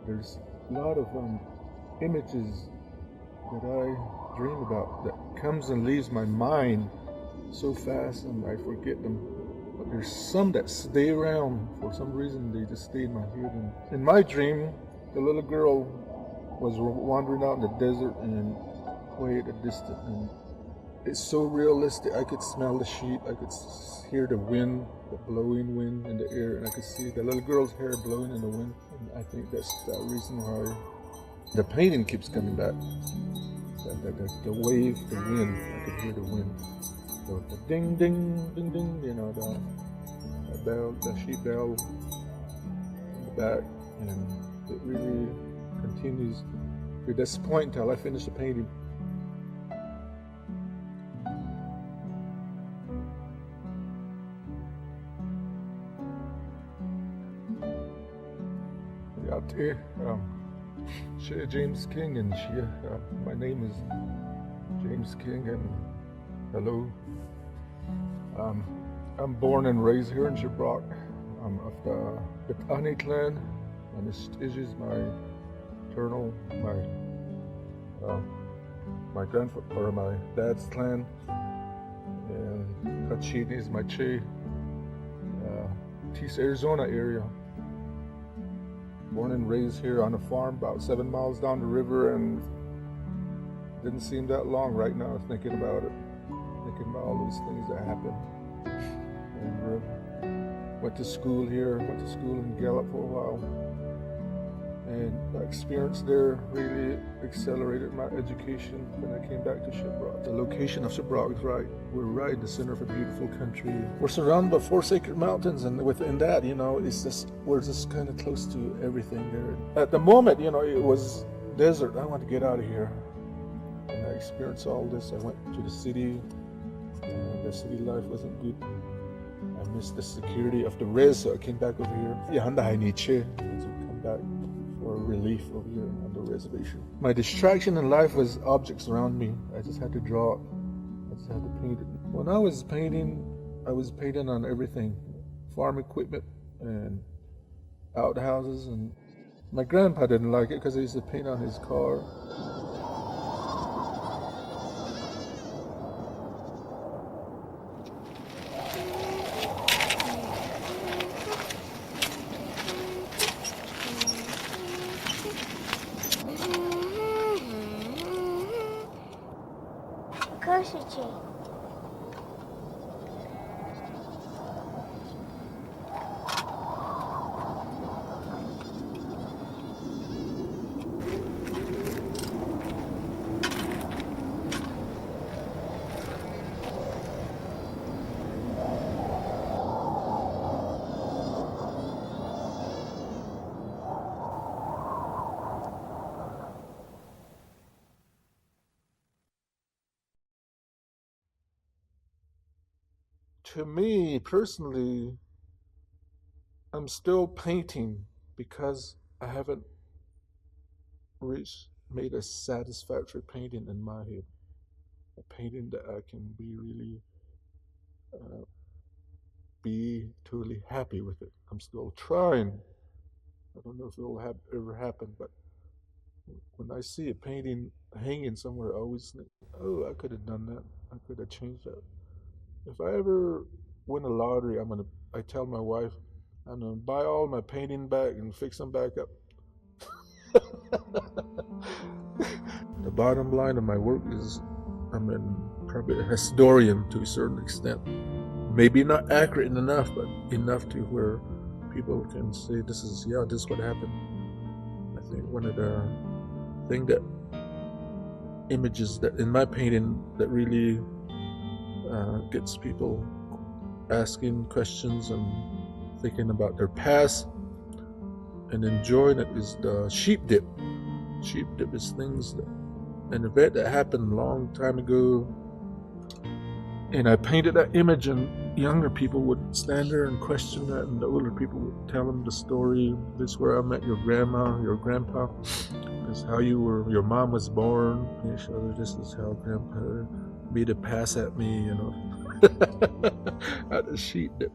there's a lot of images that I dream about that comes and leaves my mind so fast and I forget them. But there's some that stay around for some reason. They just stay in my head. And in my dream, the little girl was wandering out in the desert and way at a distance. And it's so realistic. I could smell the sheep. I could hear the wind, the blowing wind in the air, and I could see the little girl's hair blowing in the wind. And I think that's the reason why the painting keeps coming back. The wave, the wind. I could hear the wind. The ding, ding, ding, ding. You know, the bell, the sheep bell in the back, and it really continues to this point until I finish the painting. James King, and my name is James King, and hello. I'm born and raised here in Shiprock. I'm of the Betani clan, and this is my maternal, my grandfather or my dad's clan, and Kachini is my Che, East Arizona area. Born and raised here on a farm about 7 miles down the river, and didn't seem that long right now thinking about it, thinking about all those things that happened. And went to school here, went to school in Gallup for a while, and my experience there really accelerated my education when I came back to Shiprock. The location of Shiprock is right. We're right in the center of a beautiful country. We're surrounded by 4 sacred mountains, and within that, you know, we're just kind of close to everything there. At the moment, you know, it was desert. I want to get out of here. And I experienced all this. I went to the city, and the city life wasn't good. I missed the security of the res, so I came back over here. I need to come back for relief over here on the reservation. My distraction in life was objects around me. I just had to draw it. I just had to paint it. When I was painting on everything. Farm equipment and outhouses, and my grandpa didn't like it because I used to paint on his car. To me personally, I'm still painting because I haven't made a satisfactory painting in my head. A painting that I can be really be totally happy with it. I'm still trying. I don't know if it'll ever happen, but when I see a painting hanging somewhere, I always think, oh, I could have done that. I could have changed that. If I ever win a lottery, I tell my wife, I'm gonna buy all my painting back and fix them back up. The bottom line of my work is I'm probably a historian to a certain extent. Maybe not accurate enough, but enough to where people can say this is what happened. I think one of the images that in my painting that really gets people asking questions and thinking about their past and enjoying it is the sheep dip. Sheep dip is an event that happened a long time ago, and I painted that image, and younger people would stand there and question that, and the older people would tell them the story. This is where I met your grandma, your grandpa. This is how your mom was born. This is how grandpa made a pass at me, you know. At the sheep dip.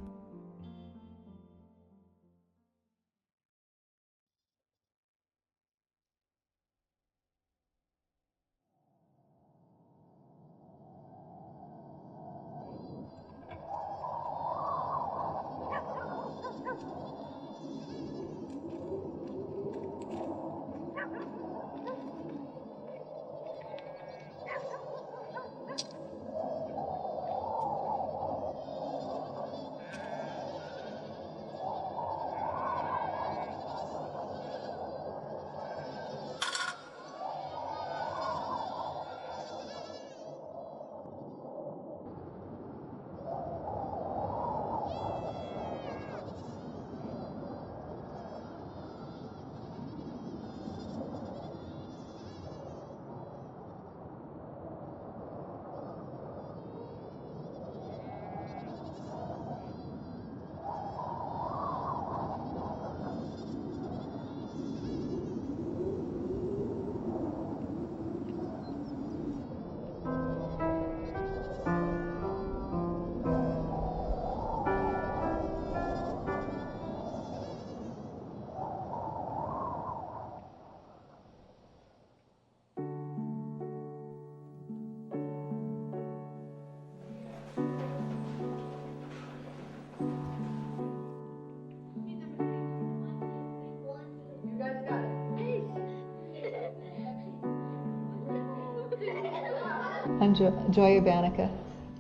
I'm Joy Urbanica.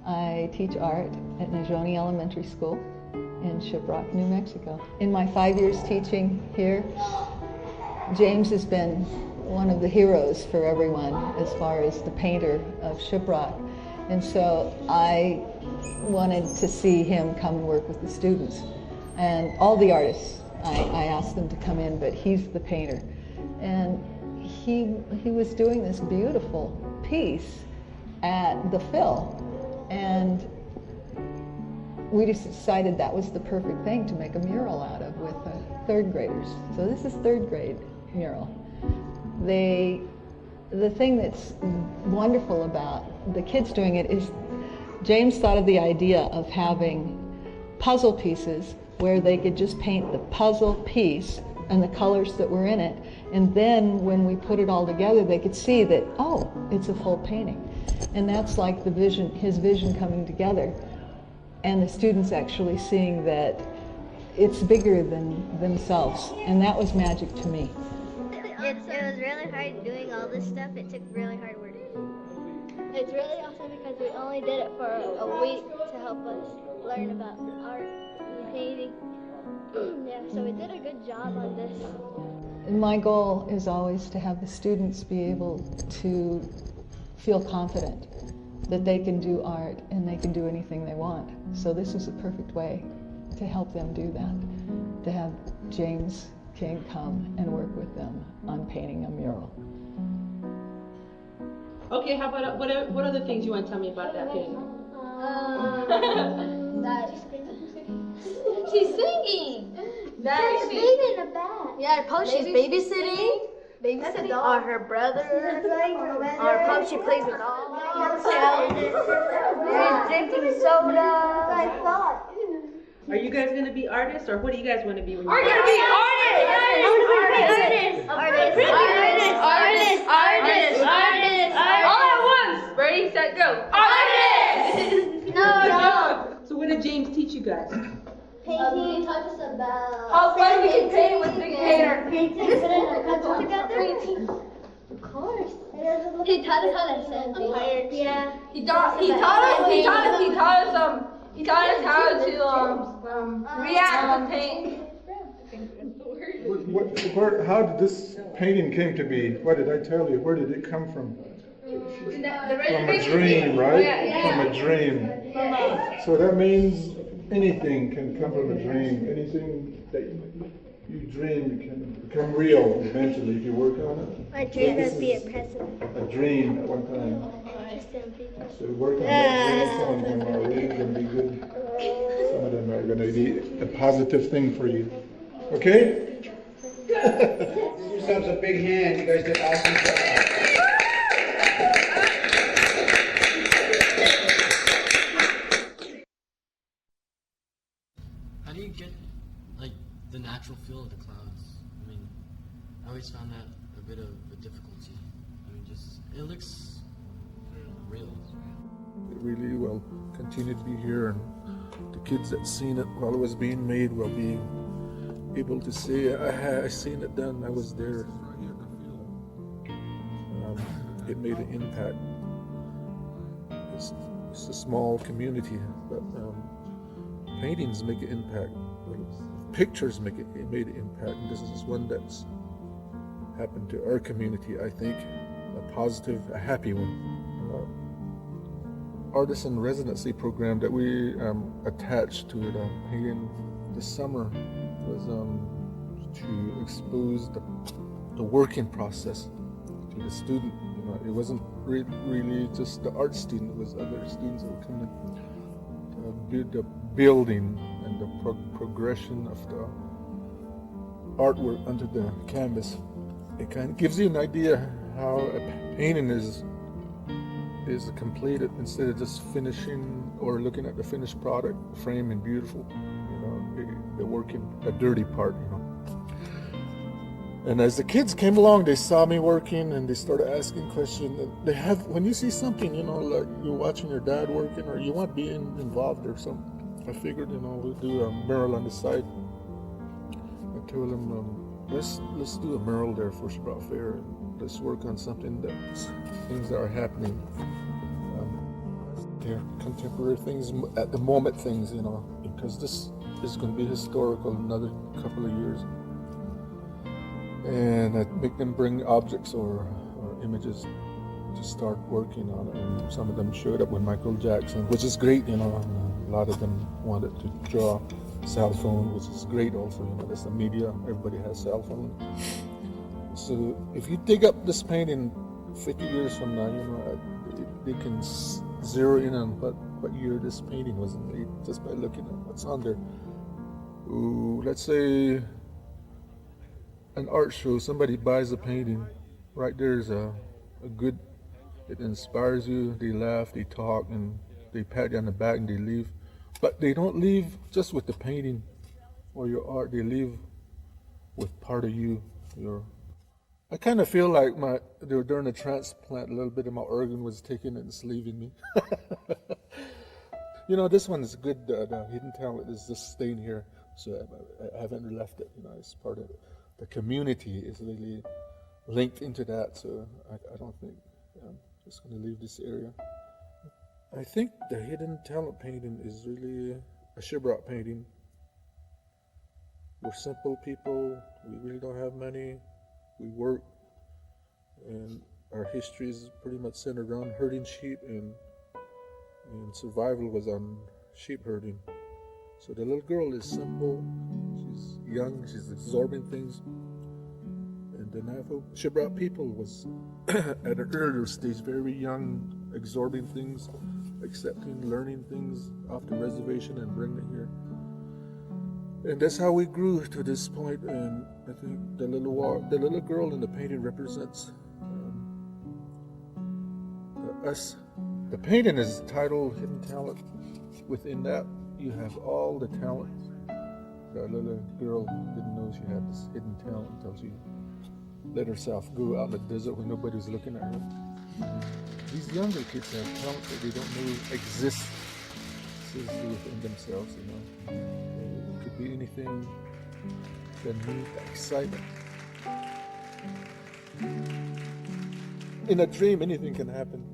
I teach art at Navajo Elementary School in Shiprock, New Mexico. In my 5 years teaching here, James has been one of the heroes for everyone as far as the painter of Shiprock. And so I wanted to see him come and work with the students. And all the artists, I asked them to come in, but he's the painter. And he was doing this beautiful piece at the Phil. And we just decided that was the perfect thing to make a mural out of with third graders. So this is third grade mural. The thing that's wonderful about the kids doing it is James thought of the idea of having puzzle pieces where they could just paint the puzzle piece and the colors that were in it. And then when we put it all together, they could see that, oh, it's a full painting. And that's like the vision, his vision coming together. And the students actually seeing that it's bigger than themselves. And that was magic to me. It was really hard doing all this stuff. It took really hard work. It's really awesome because we only did it for a week to help us learn about art and painting. Yeah, so we did a good job on this. And my goal is always to have the students be able to feel confident that they can do art and they can do anything they want. So this is a perfect way to help them do that, to have James King come and work with them on painting a mural. Okay, how about what other things you want to tell me about that painting? That she's singing. She's singing in the back. Yeah, probably she's babysitting. Or her brother. Or probably she plays with dolls. She's drinking soda. I thought. Are you guys going to be artists, or what do you guys want to be when We're you're gonna be artists. Artists. All at once. Ready, set, go. Artists. No. So what did James teach you guys? Painting. He taught us about How fun we can paint with big painter. Painting. Put a pencil together. Of course. He taught us how to sand paper. Yeah. He taught us how to react to paint. How did this painting came to be? What did I tell you? Where did it come from? From a dream, right? From a dream. So that means anything can come from a dream. Anything that you dream can become real eventually if you work on it. My dream is to be a president. A dream at one time. So work on that. Some of them are really going to be good. Some of them are going to be a positive thing for you. Okay? Give yourselves a big hand. You guys did awesome job. How do you get like the natural feel of the clouds? I mean, I always found that a bit of a difficulty. I mean, just it looks real. It really will continue to be here, and the kids that seen it while it was being made will be able to say, I seen it done, I was there. It made an impact. It's a small community, but paintings make an impact. Pictures made an impact, and this is one that's happened to our community, I think, a positive, a happy one. Artisan residency program that we attached to it in the summer was to expose the working process to the student. You know, it wasn't really just the art student; it was other students that were coming to build the building and the progression of the artwork onto the canvas. It kind of gives you an idea how a painting is completed instead of just finishing or looking at the finished product, frame and beautiful. You know, the working, the dirty part. You know. And as the kids came along, they saw me working and they started asking questions. And they have, when you see something, you know, like you're watching your dad working or you want to be involved or something. I figured, you know, we'll do a mural on the side. I told them, let's do a mural there for Shiprock Fair. Let's work on something things that are happening contemporary things, at the moment things, you know, because this is going to be historical in another couple of years. And I make them bring objects or images to start working on it. And some of them showed up with Michael Jackson, which is great, you know. And a lot of them wanted to draw cell phone, which is great also, you know. That's the media, everybody has cell phone. So if you dig up this painting 50 years from now, you know, they can zero in on what year this painting was made just by looking at what's on there. Ooh, let's say an art show, somebody buys a painting, right there's a good, it inspires you, they laugh, they talk, and they pat you on the back and they leave. But they don't leave just with the painting or your art, they leave with part of you, I kind of feel like during the transplant, a little bit of my organ was taken and it's leaving me. You know, this one is good. The hidden talent is just staying here, so I haven't left it. You know, it's part of it. The community is really linked into that, so I don't think I'm just going to leave this area. I think the hidden talent painting is really a Shiprock painting. We're simple people. We really don't have money. We work, and our history is pretty much centered around herding sheep, and survival was on sheep herding. So the little girl is simple, she's young, she's absorbing things, and the Navajo Shiprock people was at an earlier stage, very young, absorbing things, accepting, learning things off the reservation and bringing it here. And that's how we grew to this point, and I think the little girl in the painting represents us. The painting is titled Hidden Talent. Within that, you have all the talents. The little girl didn't know she had this hidden talent until she let herself go out in the desert when nobody was looking at her. These younger kids have talents that they don't know exist within themselves, you know. It could be anything that needs excitement. In a dream, anything can happen.